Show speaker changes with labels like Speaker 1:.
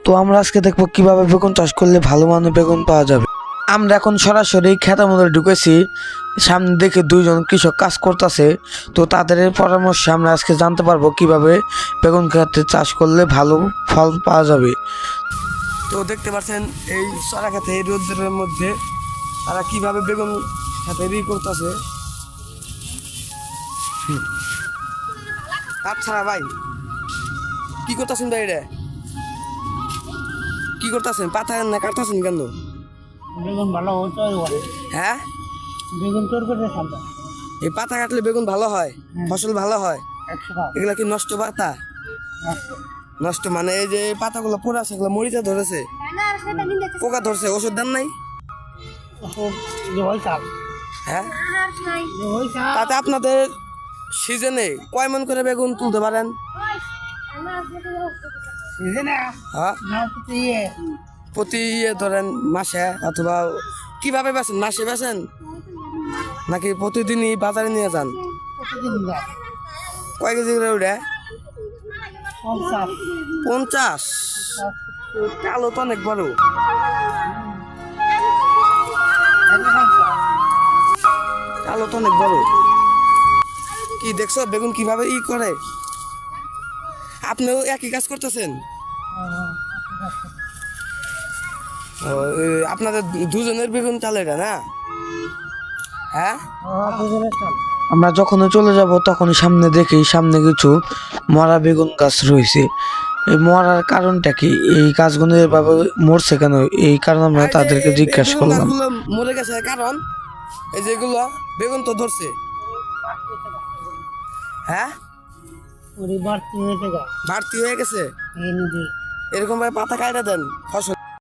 Speaker 1: তো আমরা আজকে দেখবো কিভাবে বেগুন চাষ করলে ভালো মানের বেগুন পাওয়া যাবে। আমরা এখন সরাসরি ক্ষেতের মধ্যে ঢুকেছি। সামনে দেখে দুইজন কৃষক কাজ করতেছে। তো তাদের পরামর্শে আমরা আজকে জানতে পারবো কিভাবে বেগুন ক্ষেতে চাষ করলে ভালো ফল পাওয়া যাবে। তো দেখতে পাচ্ছেন এই চড়া খেতে এই রোদ্রের মধ্যে তারা কিভাবে বেগুন খেতে করতেছে। আচ্ছা ভাই, কি করতেছেন ভাই? রে কি করতেছেন? পাতা না কাটতেছেন কেন?
Speaker 2: বেগুন ভালো হচ্ছে।
Speaker 1: হ্যাঁ,
Speaker 2: বেগুন তোর করে খাবে।
Speaker 1: এই পাতা কাটলে বেগুন ভালো হয়, ফসল ভালো হয়।
Speaker 2: 100 টাকা।
Speaker 1: এগুলা কি নষ্ট পাতা? নষ্ট মানে এই যে পাতাগুলো পড়ে আছে, এগুলো মরিচা ধরেছে, পোকা ধরছে, ওষুধ দেন নাই? হ্যাঁ, তাতে আপনাদের সিজনে কয় মন করে বেগুন তুলতে পারেন? হ্যাঁ, প্রতি ধরেন মাসে অথবা কিভাবে বেচেন? মাসে বেচেন নাকি প্রতিদিনই বাজারে নিয়ে যান? কয় কেজি করে ওটা? 50। কালো তো অনেক বড়। কালো তো অনেক বড়। কি দেখছো বেগুন কিভাবে করে? আপনিও একই কাজ করতেছেন? আপনাদের দুজনের বেগুন চাল এটা না? হ্যাঁ, আমরা যখন চলে যাব তখনই সামনে দেখি সামনে কিছু মরা বেগুন গাছ রয়েছে। এই মরার কারণটা কি? এই গাছগুলো এভাবে মরছে কেন? এই কারণে আমরা তাদেরকে জিজ্ঞাসা করলাম। মরে গেছে কারণ এই যেগুলো বেগুন তো ধরছে। হ্যাঁ, বাড়তি হয়ে গেছে। এরকম ভাবে পাতা কাটা দেন ফসল।